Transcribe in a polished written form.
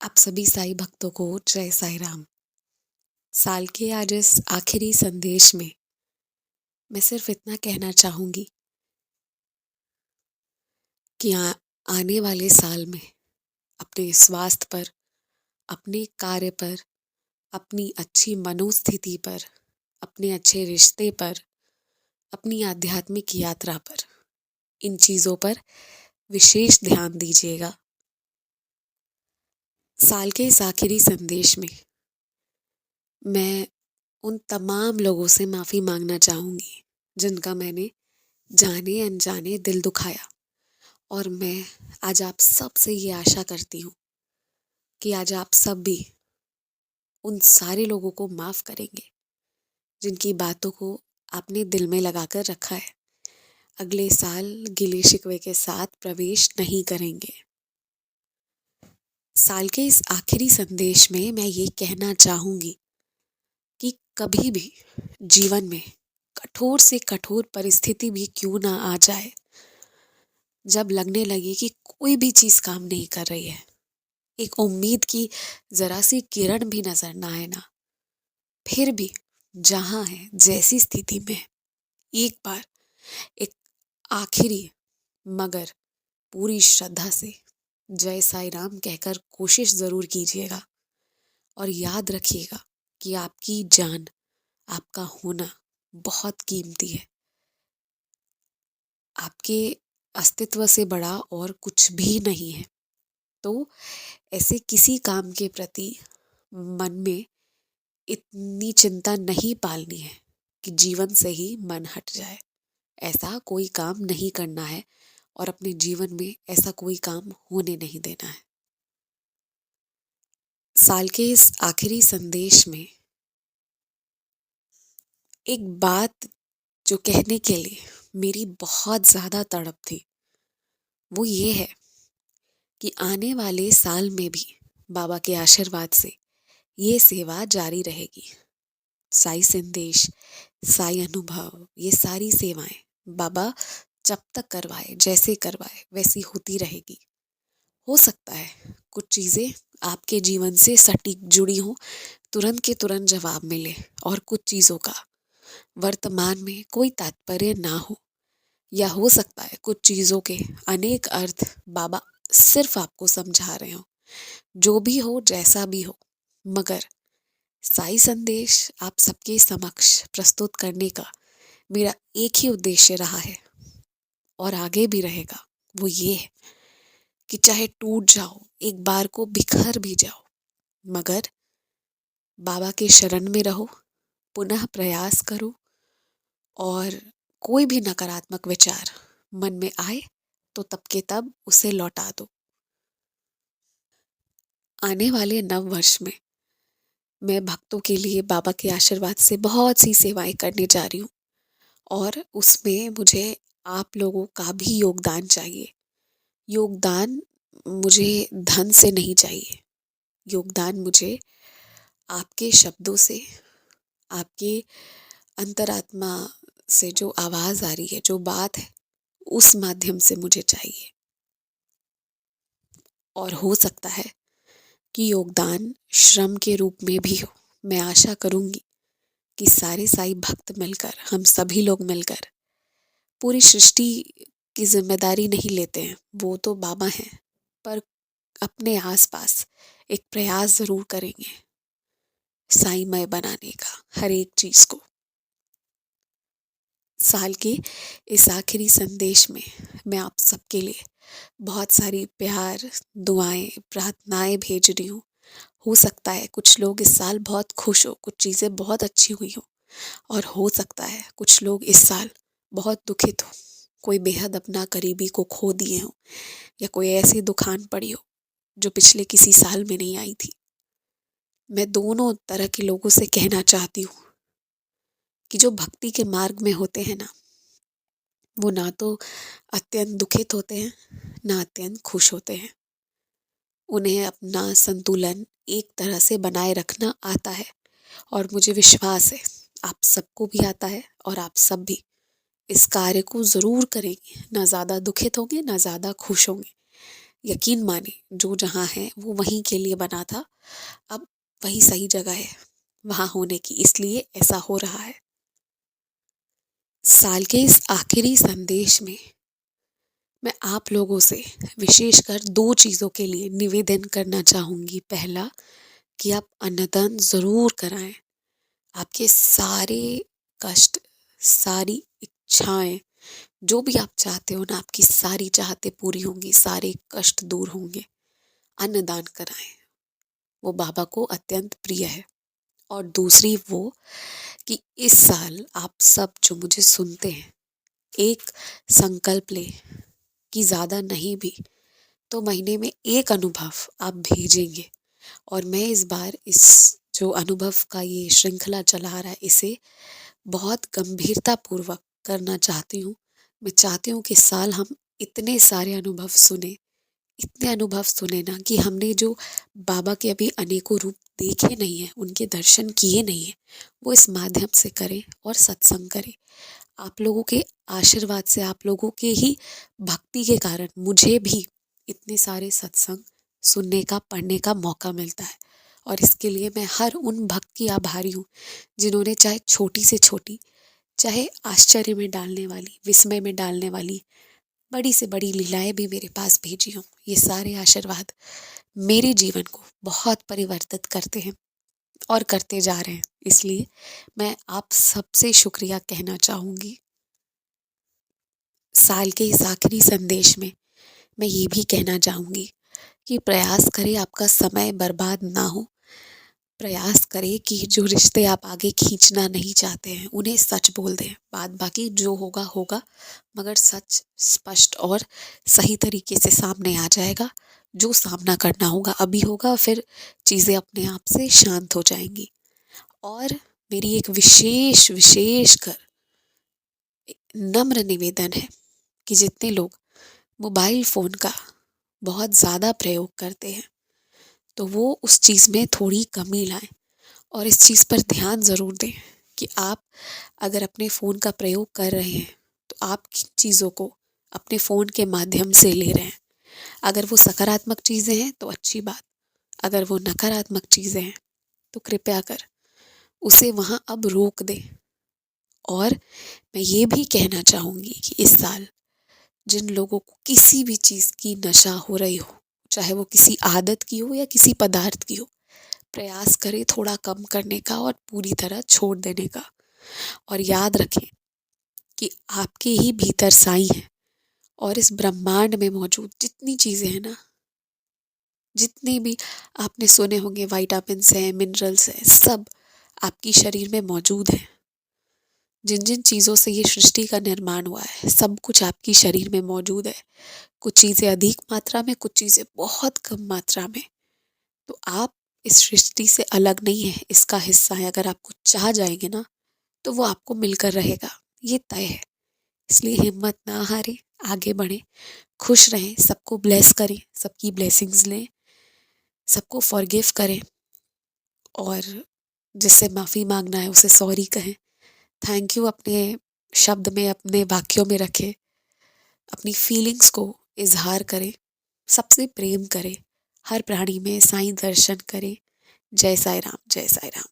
आप सभी साईं भक्तों को जय साईं राम। साल के आज इस आखिरी संदेश में मैं सिर्फ इतना कहना चाहूँगी कि आने वाले साल में अपने स्वास्थ्य पर, अपने कार्य पर, अपनी अच्छी मनोस्थिति पर, अपने अच्छे रिश्ते पर, अपनी आध्यात्मिक यात्रा पर, इन चीज़ों पर विशेष ध्यान दीजिएगा। साल के इस आखिरी संदेश में मैं उन तमाम लोगों से माफ़ी मांगना चाहूँगी जिनका मैंने जाने अनजाने दिल दुखाया। और मैं आज आप सब से ये आशा करती हूँ कि आज आप सब भी उन सारे लोगों को माफ़ करेंगे जिनकी बातों को आपने दिल में लगा कर रखा है। अगले साल गिले शिकवे के साथ प्रवेश नहीं करेंगे। साल के इस आखिरी संदेश में मैं ये कहना चाहूँगी कि कभी भी जीवन में कठोर से कठोर परिस्थिति भी क्यों ना आ जाए, जब लगने लगे कि कोई भी चीज़ काम नहीं कर रही है, एक उम्मीद की जरा सी किरण भी नजर ना आए ना, फिर भी जहां है जैसी स्थिति में एक बार एक आखिरी मगर पूरी श्रद्धा से जय साईं राम कहकर कोशिश जरूर कीजिएगा। और याद रखिएगा कि आपकी जान, आपका होना बहुत कीमती है। आपके अस्तित्व से बड़ा और कुछ भी नहीं है। तो ऐसे किसी काम के प्रति मन में इतनी चिंता नहीं पालनी है कि जीवन से ही मन हट जाए। ऐसा कोई काम नहीं करना है और अपने जीवन में ऐसा कोई काम होने नहीं देना है। साल के इस आखिरी संदेश में एक बात जो कहने के लिए मेरी बहुत ज़्यादा तड़प थी, वो ये है कि आने वाले साल में भी बाबा के आशीर्वाद से ये सेवा जारी रहेगी। साई संदेश, साई अनुभव, ये सारी सेवाएं बाबा जब तक करवाए, जैसे करवाए वैसी होती रहेगी। हो सकता है कुछ चीज़ें आपके जीवन से सटीक जुड़ी हों, तुरंत के तुरंत जवाब मिले, और कुछ चीज़ों का वर्तमान में कोई तात्पर्य ना हो, या हो सकता है कुछ चीज़ों के अनेक अर्थ बाबा सिर्फ आपको समझा रहे हो। जो भी हो, जैसा भी हो, मगर साई संदेश आप सबके समक्ष प्रस्तुत करने का मेरा एक ही उद्देश्य रहा है और आगे भी रहेगा। वो ये है कि चाहे टूट जाओ, एक बार को बिखर भी जाओ, मगर बाबा के शरण में रहो, पुनः प्रयास करो, और कोई भी नकारात्मक विचार मन में आए तो तब के तब उसे लौटा दो। आने वाले नव वर्ष में मैं भक्तों के लिए बाबा के आशीर्वाद से बहुत सी सेवाएं करने जा रही हूँ, और उसमें मुझे आप लोगों का भी योगदान चाहिए। योगदान मुझे धन से नहीं चाहिए, योगदान मुझे आपके शब्दों से, आपके अंतरात्मा से जो आवाज़ आ रही है, जो बात है, उस माध्यम से मुझे चाहिए। और हो सकता है कि योगदान श्रम के रूप में भी हो। मैं आशा करूँगी कि सारे साई भक्त मिलकर, हम सभी लोग मिलकर, पूरी सृष्टि की जिम्मेदारी नहीं लेते हैं, वो तो बाबा हैं, पर अपने आसपास एक प्रयास जरूर करेंगे साईमय बनाने का हर एक चीज को। साल के इस आखिरी संदेश में मैं आप सबके लिए बहुत सारी प्यार, दुआएं, प्रार्थनाएं भेज रही हूँ। हो सकता है कुछ लोग इस साल बहुत खुश हो, कुछ चीज़ें बहुत अच्छी हुई हो, और हो सकता है कुछ लोग इस साल बहुत दुखित हो, कोई बेहद अपना करीबी को खो दिए हो, या कोई ऐसी दुखान पड़ी हो जो पिछले किसी साल में नहीं आई थी। मैं दोनों तरह के लोगों से कहना चाहती हूँ कि जो भक्ति के मार्ग में होते हैं ना, वो ना तो अत्यंत दुखित होते हैं, ना अत्यंत खुश होते हैं। उन्हें अपना संतुलन एक तरह से बनाए रखना आता है, और मुझे विश्वास है आप सबको भी आता है, और आप सब भी इस कार्य को ज़रूर करेंगे। ना ज़्यादा दुखित होंगे, ना ज़्यादा खुश होंगे। यकीन माने जो जहाँ है वो वहीं के लिए बना था, अब वही सही जगह है वहाँ होने की, इसलिए ऐसा हो रहा है। साल के इस आखिरी संदेश में मैं आप लोगों से विशेषकर 2 चीज़ों के लिए निवेदन करना चाहूँगी। पहला, कि आप अन्नदान ज़रूर कराएँ। आपके सारे कष्ट, सारी इच्छाएँ, जो भी आप चाहते हो ना, आपकी सारी चाहतें पूरी होंगी, सारे कष्ट दूर होंगे। अन्नदान कराएँ, वो बाबा को अत्यंत प्रिय है। और दूसरी वो, कि इस साल आप सब जो मुझे सुनते हैं, एक संकल्प लें कि ज़्यादा नहीं भी तो महीने में एक अनुभव आप भेजेंगे। और मैं इस बार इस जो अनुभव का ये श्रृंखला चला रहा है, इसे बहुत गंभीरता पूर्वक करना चाहती हूँ। मैं चाहती हूँ कि इस साल हम इतने सारे अनुभव सुने, इतने अनुभव सुने ना, कि हमने जो बाबा के अभी अनेकों रूप देखे नहीं हैं, उनके दर्शन किए नहीं हैं, वो इस माध्यम से करें और सत्संग करें। आप लोगों के आशीर्वाद से, आप लोगों के ही भक्ति के कारण मुझे भी इतने सारे सत्संग सुनने का, पढ़ने का मौका मिलता है। और इसके लिए मैं हर उन भक्त की आभारी हूँ जिन्होंने चाहे छोटी से छोटी, चाहे आश्चर्य में डालने वाली, विस्मय में डालने वाली, बड़ी से बड़ी लीलाएं भी मेरे पास भेजी हों। ये सारे आशीर्वाद मेरे जीवन को बहुत परिवर्तित करते हैं और करते जा रहे हैं। इसलिए मैं आप सबसे शुक्रिया कहना चाहूँगी। साल के इस आखिरी संदेश में मैं ये भी कहना चाहूँगी कि प्रयास करें आपका समय बर्बाद ना हो। प्रयास करें कि जो रिश्ते आप आगे खींचना नहीं चाहते हैं, उन्हें सच बोल दें। बाद बाकी जो होगा होगा, मगर सच स्पष्ट और सही तरीके से सामने आ जाएगा। जो सामना करना होगा अभी होगा, फिर चीज़ें अपने आप से शांत हो जाएंगी। और मेरी एक विशेष विशेष कर नम्र निवेदन है कि जितने लोग मोबाइल फ़ोन का बहुत ज़्यादा प्रयोग करते हैं, तो वो उस चीज़ में थोड़ी कमी लाएं और इस चीज़ पर ध्यान ज़रूर दें कि आप अगर अपने फ़ोन का प्रयोग कर रहे हैं, तो आप किन चीज़ों को अपने फ़ोन के माध्यम से ले रहे हैं। अगर वो सकारात्मक चीज़ें हैं तो अच्छी बात, अगर वो नकारात्मक चीज़ें हैं तो कृपया कर उसे वहाँ अब रोक दें। और मैं ये भी कहना चाहूँगी कि इस साल जिन लोगों को किसी भी चीज़ की नशा हो रही हो, चाहे वो किसी आदत की हो या किसी पदार्थ की हो, प्रयास करें थोड़ा कम करने का और पूरी तरह छोड़ देने का। और याद रखें कि आपके ही भीतर साईं है, और इस ब्रह्मांड में मौजूद जितनी चीज़ें हैं ना, जितने भी आपने सुने होंगे विटामिन्स हैं, मिनरल्स हैं, सब आपकी शरीर में मौजूद हैं। जिन जिन चीज़ों से ये सृष्टि का निर्माण हुआ है, सब कुछ आपकी शरीर में मौजूद है। कुछ चीज़ें अधिक मात्रा में, कुछ चीज़ें बहुत कम मात्रा में। तो आप इस सृष्टि से अलग नहीं है, इसका हिस्सा है। अगर आप कुछ चाह जाएंगे ना, तो वो आपको मिलकर रहेगा, ये तय है। इसलिए हिम्मत ना हारें, आगे बढ़ें, खुश रहें, सबको ब्लेस करें, सबकी ब्लेसिंग्स लें, सबको फॉरगिव करें, और जिससे माफ़ी मांगना है उसे सॉरी कहें, थैंक यू अपने शब्द में, अपने वाक्यों में रखें, अपनी फीलिंग्स को इजहार करें, सबसे प्रेम करें, हर प्राणी में साईं दर्शन करें। जय साईं राम, जय साईं राम।